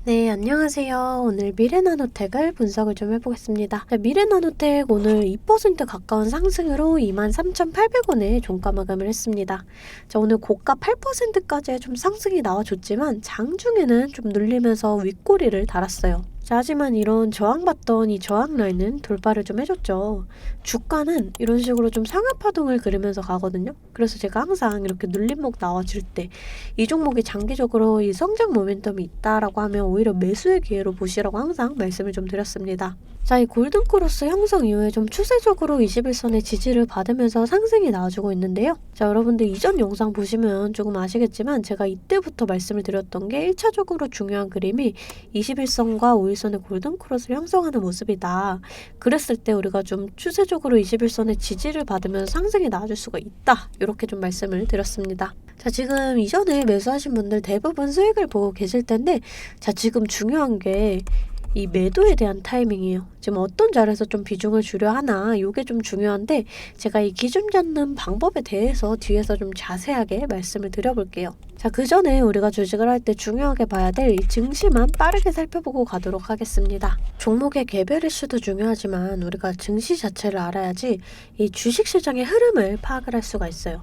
네, 안녕하세요. 오늘 미래나노텍을 분석을 좀 해보겠습니다. 미래나노텍 오늘 2% 가까운 상승으로 23,800원에 종가 마감을 했습니다. 오늘 고가 8%까지의 좀 상승이 나와줬지만 장중에는 좀 눌리면서 윗꼬리를 달았어요. 하지만 이런 저항받던 이 저항 라인은 돌파를 좀 해줬죠. 주가는 이런 식으로 좀 상하파동을 그리면서 가거든요. 그래서 제가 항상 이렇게 눌림목 나와줄 때 이 종목이 장기적으로 이 성장 모멘텀이 있다라고 하면 오히려 매수의 기회로 보시라고 항상 말씀을 좀 드렸습니다. 이 골든크로스 형성 이후에 좀 추세적으로 21선의 지지를 받으면서 상승이 나와주고 있는데요. 여러분들 이전 영상 보시면 조금 아시겠지만 제가 이때부터 말씀을 드렸던 게 1차적으로 중요한 그림이 21선과 5일선의 골든크로스를 형성하는 모습이다. 그랬을 때 우리가 좀 추세적으로 21선의 지지를 받으면서 상승이 나와줄 수가 있다. 이렇게 좀 말씀을 드렸습니다. 지금 이전에 매수하신 분들 대부분 수익을 보고 계실 텐데 지금 중요한 게 이 매도에 대한 타이밍이에요. 지금 어떤 자리에서 좀 비중을 줄여 하나 이게 좀 중요한데 제가 이 기준 잡는 방법에 대해서 뒤에서 좀 자세하게 말씀을 드려볼게요. 그 전에 우리가 주식을 할 때 중요하게 봐야 될 이 증시만 빠르게 살펴보고 가도록 하겠습니다. 종목의 개별 이슈도 중요하지만 우리가 증시 자체를 알아야지 이 주식시장의 흐름을 파악을 할 수가 있어요.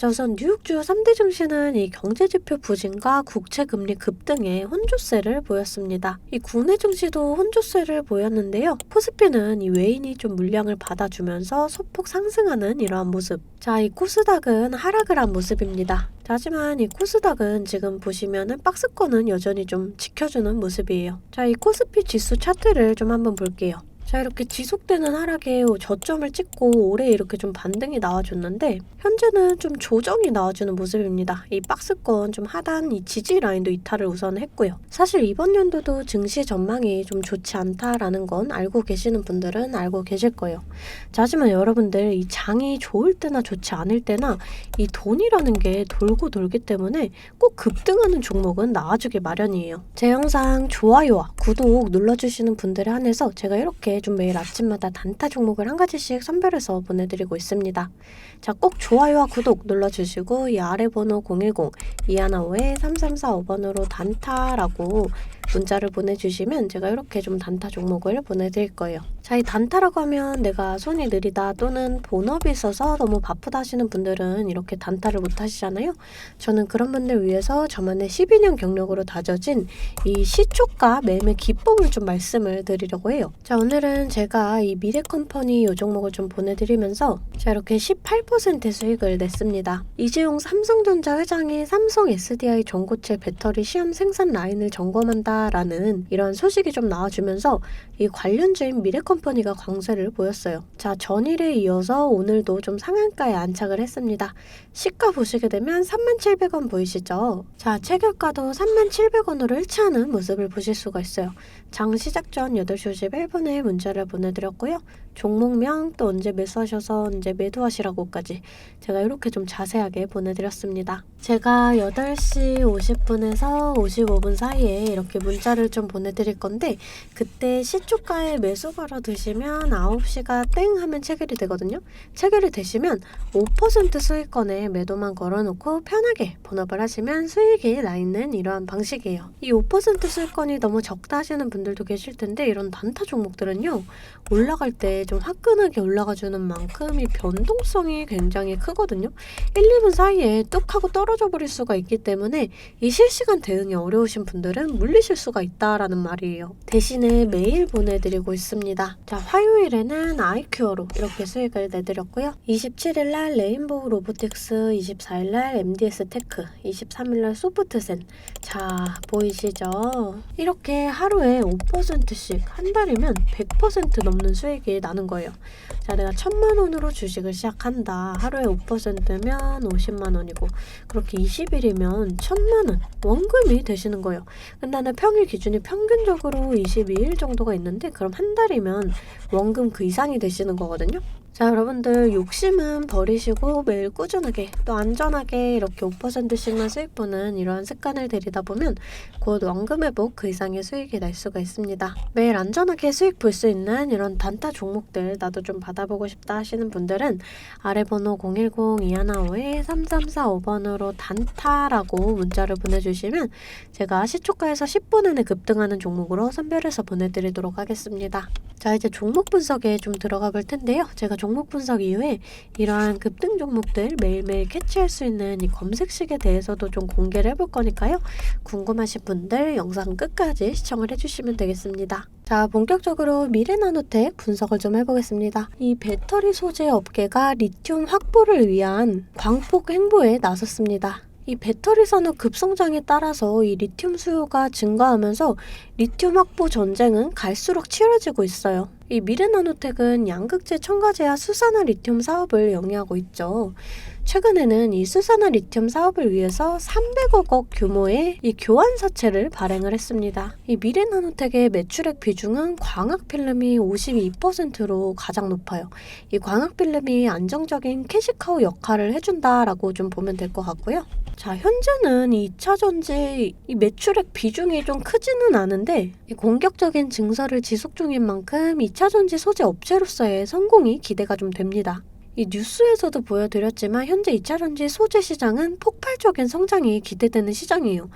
우선 뉴욕 주요 3대 증시는 이 경제지표 부진과 국채금리 급등의 혼조세를 보였습니다. 이 국내 증시도 혼조세를 보였는데요. 코스피는 이 외인이 좀 물량을 받아주면서 소폭 상승하는 이러한 모습. 이 코스닥은 하락을 한 모습입니다. 하지만 이 코스닥은 지금 보시면은 박스권은 여전히 좀 지켜주는 모습이에요. 이 코스피 지수 차트를 좀 한번 볼게요. 이렇게 지속되는 하락에 저점을 찍고 올해 이렇게 좀 반등이 나와줬는데 현재는 좀 조정이 나와주는 모습입니다. 이 박스권 좀 하단 이 지지 라인도 이탈을 우선 했고요. 사실 이번 연도도 증시 전망이 좀 좋지 않다라는 건 알고 계시는 분들은 알고 계실 거예요. 하지만 여러분들 이 장이 좋을 때나 좋지 않을 때나 이 돈이라는 게 돌고 돌기 때문에 꼭 급등하는 종목은 나와주기 마련이에요. 제 영상 좋아요와 구독 눌러주시는 분들에 한해서 제가 이렇게 좀 매일 아침마다 단타 종목을 한 가지씩 선별해서 보내드리고 있습니다. 꼭 좋아요와 구독 눌러주시고 이 아래 번호 010-2155-3345번으로 단타라고 문자를 보내주시면 제가 이렇게 좀 단타 종목을 보내드릴 거예요. 이 단타라고 하면 내가 손이 느리다 또는 본업이 있어서 너무 바쁘다 하시는 분들은 이렇게 단타를 못 하시잖아요. 저는 그런 분들 위해서 저만의 12년 경력으로 다져진 이 시초가 매매 기법을 좀 말씀을 드리려고 해요. 오늘은 제가 이 미래컴퍼니 이 종목을 좀 보내드리면서 이렇게 18% 수익을 냈습니다. 이재용 삼성전자 회장이 삼성 SDI 전고체 배터리 시험 생산 라인을 점검한다 라는 이런 소식이 좀 나와주면서 이 관련주인 미래컴퍼니가 강세를 보였어요. 전일에 이어서 오늘도 좀 상한가에 안착을 했습니다. 시가 보시게 되면 37,000원 보이시죠? 체결가도 37,000원으로 일치하는 모습을 보실 수가 있어요. 장 시작 전 8시 51분에 문자를 보내드렸고요. 종목명 또 언제 매수하셔서 언제 매도하시라고까지 제가 이렇게 좀 자세하게 보내드렸습니다. 제가 8시 50분에서 55분 사이에 이렇게 문자를 좀 보내드릴 건데 그때 시초가에 매수 걸어 두시면 9시가 땡 하면 체결이 되거든요. 체결이 되시면 5% 수익권에 매도만 걸어놓고 편하게 본업을 하시면 수익이 나 있는 이러한 방식이에요. 이 5% 수익권이 너무 적다 하시는 분들도 계실 텐데 이런 단타 종목들은요. 올라갈 때 좀 화끈하게 올라가주는 만큼 이 변동성이 굉장히 크거든요. 1, 2분 사이에 뚝 하고 떨어져 버릴 수가 있기 때문에 이 실시간 대응이 어려우신 분들은 물리실 수가 있다라는 말이에요. 대신에 매일 보내드리고 있습니다. 화요일에는 아이큐어로 이렇게 수익을 내드렸고요. 27일날 레인보우 로보틱스, 24일날 MDS 테크, 23일날 소프트센. 보이시죠? 이렇게 하루에 5%씩 한 달이면 100% 넘는 수익이 나는 거예요. 내가 1,000만원으로 주식을 시작한다. 하루에 5%면 50만원이고 그렇게 20일이면 1,000만원 원금이 되시는 거예요. 근데 나는 평일 기준이 평균적으로 22일 정도가 있는데 그럼 한 달이면 원금 그 이상이 되시는 거거든요. 자, 여러분들 욕심은 버리시고 매일 꾸준하게 또 안전하게 이렇게 5%씩만 수익 보는 이러한 습관을 들이다 보면 곧 원금회복 그 이상의 수익이 날 수가 있습니다. 매일 안전하게 수익 볼 수 있는 이런 단타 종목들 나도 좀 받아보고 싶다 하시는 분들은 아래 번호 010-2155-3345번으로 단타라고 문자를 보내주시면 제가 시초가에서 10분 안에 급등하는 종목으로 선별해서 보내드리도록 하겠습니다. 자, 이제 종목 분석에 좀 들어가 볼 텐데요. 제가 종목 분석 이후에 이러한 급등 종목들 매일매일 캐치할 수 있는 이 검색식에 대해서도 좀 공개를 해볼 거니까요. 궁금하신 분들 영상 끝까지 시청을 해주시면 되겠습니다. 자, 본격적으로 미래나노텍 분석을 좀 해보겠습니다. 이 배터리 소재 업계가 리튬 확보를 위한 광폭 행보에 나섰습니다. 이 배터리 산업 급성장에 따라서 이 리튬 수요가 증가하면서 리튬 확보 전쟁은 갈수록 치열해지고 있어요. 이 미래나노텍은 양극재 첨가제와 수산화 리튬 사업을 영위하고 있죠. 최근에는 이 수산화 리튬 사업을 위해서 300억 원 규모의 이 교환사채를 발행을 했습니다. 이 미래나노텍의 매출액 비중은 광학필름이 52%로 가장 높아요. 이 광학필름이 안정적인 캐시카우 역할을 해준다라고 좀 보면 될 것 같고요. 자, 현재는 이 2차전지 이 매출액 비중이 좀 크지는 않은데 이 공격적인 증설을 지속 중인 만큼 2차전지 소재 업체로서의 성공이 기대가 좀 됩니다. 이 뉴스에서도 보여드렸지만 현재 2차전지 소재 시장은 폭발적인 성장이 기대되는 시장이에요.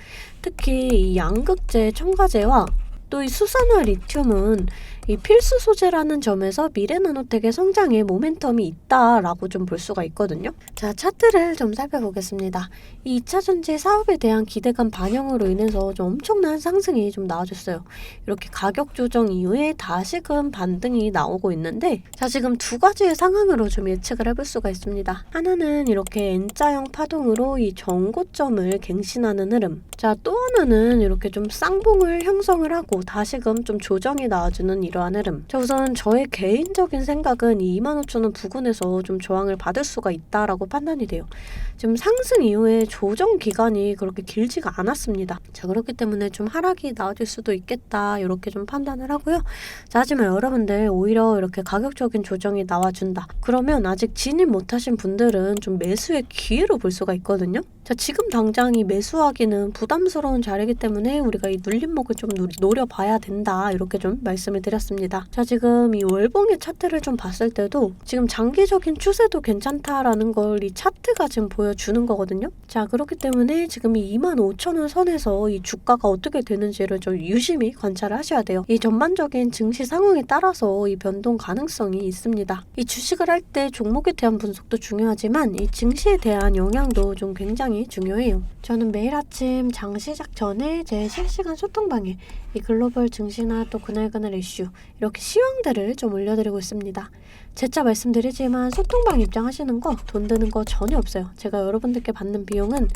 특히 이 양극재 첨가제와 또 이 수산화 리튬은 이 필수 소재라는 점에서 미래나노텍의 성장에 모멘텀이 있다라고 좀 볼 수가 있거든요. 자, 차트를 좀 살펴보겠습니다. 이 2차전지 사업에 대한 기대감 반영으로 인해서 좀 엄청난 상승이 좀 나와줬어요. 이렇게 가격 조정 이후에 다시금 반등이 나오고 있는데 자, 지금 두 가지의 상황으로 좀 예측을 해볼 수가 있습니다. 하나는 이렇게 N자형 파동으로 이 전고점을 갱신하는 흐름. 자, 또 하나는 이렇게 좀 쌍봉을 형성을 하고 다시금 좀 조정이 나와주는 이러한 흐름. 자, 우선 저의 개인적인 생각은 이 25,000원 부근에서 좀 저항을 받을 수가 있다라고 판단이 돼요. 지금 상승 이후에 조정 기간이 그렇게 길지가 않았습니다. 자, 그렇기 때문에 좀 하락이 나와줄 수도 있겠다 이렇게 좀 판단을 하고요. 자, 하지만 여러분들 오히려 이렇게 가격적인 조정이 나와준다. 그러면 아직 진입 못하신 분들은 좀 매수의 기회로 볼 수가 있거든요. 자, 지금 당장 이 매수하기는 부담스러운 자리이기 때문에 우리가 이 눌림목을 좀 노려봐야 된다 이렇게 좀 말씀을 드렸습니다. 자, 지금 이 월봉의 차트를 좀 봤을 때도 지금 장기적인 추세도 괜찮다라는 걸 이 차트가 지금 보여주는 거거든요. 자, 그렇기 때문에 지금 이 25,000원 선에서 이 주가가 어떻게 되는지를 좀 유심히 관찰을 하셔야 돼요. 이 전반적인 증시 상황에 따라서 이 변동 가능성이 있습니다. 이 주식을 할 때 종목에 대한 분석도 중요하지만 이 증시에 대한 영향도 좀 굉장히 중요해요. 저는 매일 아침 장 시작 전에 제 실시간 소통방에 이 글로벌 증시나 또 그날 이슈 이렇게 시황들을 좀 올려드리고 있습니다. 재차 말씀드리지만 소통방 입장하시는 거 돈 드는 거 전혀 없어요. 제가 여러분들께 받는 비용은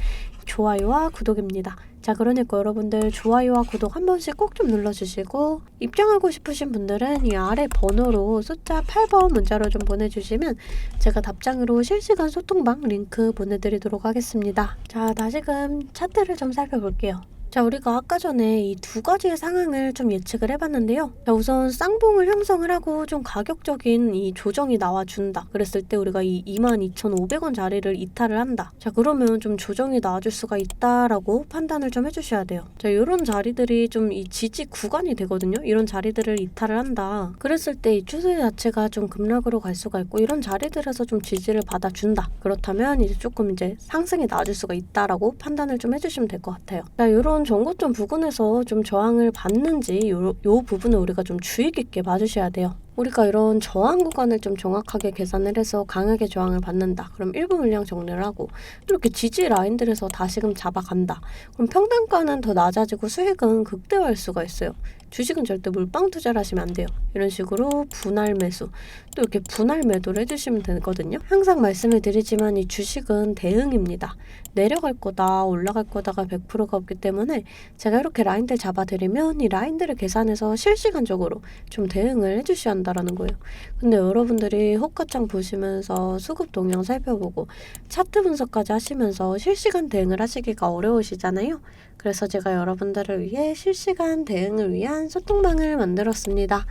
좋아요와 구독입니다. 자, 그러니까 여러분들 좋아요와 구독 한 번씩 꼭 좀 눌러주시고 입장하고 싶으신 분들은 이 아래 번호로 숫자 8번 문자로 좀 보내주시면 제가 답장으로 실시간 소통방 링크 보내드리도록 하겠습니다. 자, 다시금 차트를 좀 살펴볼게요. 자, 우리가 아까 전에 이 두 가지의 상황을 좀 예측을 해봤는데요. 자, 우선 쌍봉을 형성을 하고 좀 가격적인 이 조정이 나와준다. 그랬을 때 우리가 이 22,500원 자리를 이탈을 한다. 자, 그러면 좀 조정이 나와줄 수가 있다라고 판단을 좀 해주셔야 돼요. 자, 이런 자리들이 좀 이 지지 구간이 되거든요. 이런 자리들을 이탈을 한다. 그랬을 때 이 추세 자체가 좀 급락으로 갈 수가 있고 이런 자리들에서 좀 지지를 받아준다. 그렇다면 이제 조금 이제 상승이 나와줄 수가 있다라고 판단을 좀 해주시면 될 것 같아요. 자, 이런 전고점 부근에서 좀 저항을 받는지 요 부분을 우리가 좀 주의 깊게 봐주셔야 돼요. 우리가 이런 저항 구간을 좀 정확하게 계산을 해서 강하게 저항을 받는다. 그럼 1분 물량 정리를 하고 이렇게 지지 라인들에서 다시금 잡아간다. 그럼 평단가는 더 낮아지고 수익은 극대화할 수가 있어요. 주식은 절대 물방 투자를 하시면 안 돼요. 이런 식으로 분할 매수 또 이렇게 분할 매도를 해주시면 되거든요. 항상 말씀을 드리지만 이 주식은 대응입니다. 내려갈 거다 올라갈 거다가 100%가 없기 때문에 제가 이렇게 라인들 잡아드리면 이 라인들을 계산해서 실시간적으로 좀 대응을 해주셔야 한다라는 거예요. 근데 여러분들이 호가창 보시면서 수급 동향 살펴보고 차트 분석까지 하시면서 실시간 대응을 하시기가 어려우시잖아요. 그래서 제가 여러분들을 위해 실시간 대응을 위한 소통방을 만들었습니다.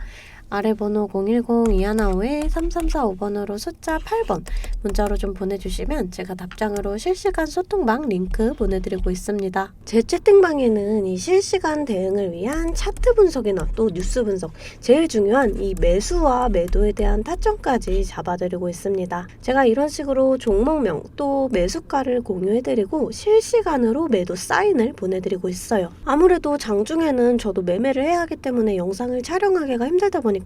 아래 번호 010-215-3345번으로 숫자 8번 문자로 좀 보내주시면 제가 답장으로 실시간 소통방 링크 보내드리고 있습니다. 제 채팅방에는 이 실시간 대응을 위한 차트 분석이나 또 뉴스 분석, 제일 중요한 이 매수와 매도에 대한 타점까지 잡아드리고 있습니다. 제가 이런 식으로 종목명 또 매수가를 공유해드리고 실시간으로 매도 사인을 보내드리고 있어요. 아무래도 장중에는 저도 매매를 해야 하기 때문에 영상을 촬영하기가 힘들다 보니까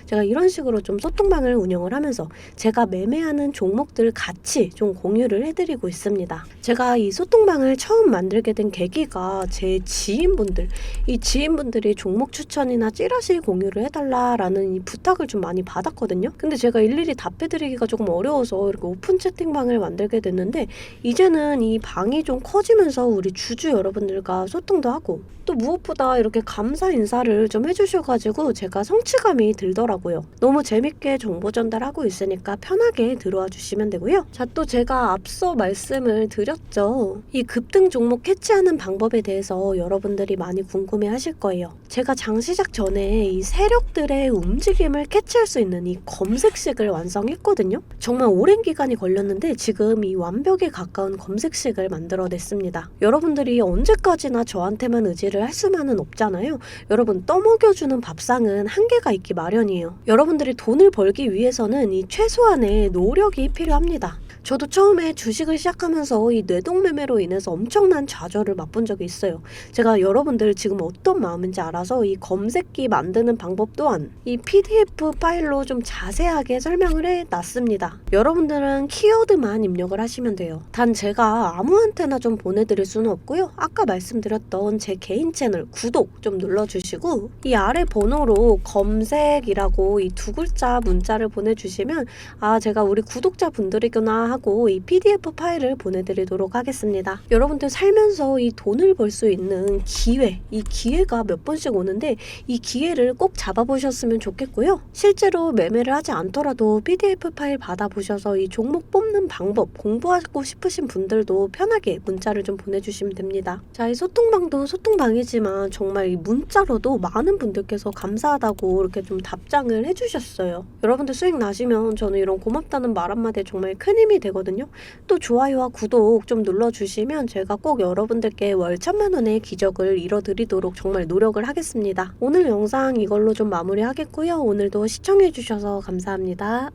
제가 이런 식으로 좀 소통방을 운영을 하면서 제가 매매하는 종목들 같이 좀 공유를 해드리고 있습니다. 제가 이 소통방을 처음 만들게 된 계기가 제 지인분들, 이 지인분들이 종목 추천이나 찌라시 공유를 해달라라는 이 부탁을 좀 많이 받았거든요. 근데 제가 일일이 답해드리기가 조금 어려워서 이렇게 오픈 채팅방을 만들게 됐는데, 이제는 이 방이 좀 커지면서 우리 주주 여러분들과 소통도 하고 또 무엇보다 이렇게 감사 인사를 좀 해주셔가지고 제가 성취감이 들더라고요. 너무 재밌게 정보 전달하고 있으니까 편하게 들어와 주시면 되고요. 자, 또 제가 앞서 말씀을 드렸죠. 이 급등 종목 캐치하는 방법에 대해서 여러분들이 많이 궁금해 하실 거예요. 제가 장 시작 전에 이 세력들의 움직임을 캐치할 수 있는 이 검색식을 완성했거든요. 정말 오랜 기간이 걸렸는데 지금 이 완벽에 가까운 검색식을 만들어냈습니다. 여러분들이 언제까지나 저한테만 의지를 할 수만은 없잖아요. 여러분, 떠먹여주는 밥상은 한계가 있기 마련이에요. 여러분들이 돈을 벌기 위해서는 이 최소한의 노력이 필요합니다. 저도 처음에 주식을 시작하면서 이 뇌동매매로 인해서 엄청난 좌절을 맛본 적이 있어요. 제가 여러분들 지금 어떤 마음인지 알아서 이 검색기 만드는 방법 또한 이 PDF 파일로 좀 자세하게 설명을 해놨습니다. 여러분들은 키워드만 입력을 하시면 돼요. 단 제가 아무한테나 좀 보내드릴 수는 없고요. 아까 말씀드렸던 제 개인 채널 구독 좀 눌러주시고 이 아래 번호로 검색이라고 이 두 글자 문자를 보내주시면 아, 제가 우리 구독자분들이구나 하고 이 PDF 파일을 보내드리도록 하겠습니다. 여러분들 살면서 이 돈을 벌 수 있는 기회, 이 기회가 몇 번씩 오는데 이 기회를 꼭 잡아보셨으면 좋겠고요. 실제로 매매를 하지 않더라도 PDF 파일 받아보셔서 이 종목 뽑는 방법 공부하고 싶으신 분들도 편하게 문자를 좀 보내주시면 됩니다. 자, 이 소통방도 소통방이지만 정말 이 문자로도 많은 분들께서 감사하다고 이렇게 좀 답장을 해주셨어요. 여러분들 수익 나시면 저는 이런 고맙다는 말 한마디에 정말 큰 힘이 되거든요. 또 좋아요와 구독 좀 눌러주시면 제가 꼭 여러분들께 월 1000만 원의 기적을 이뤄드리도록 정말 노력을 하겠습니다. 오늘 영상 이걸로 좀 마무리하겠고요. 오늘도 시청해주셔서 감사합니다.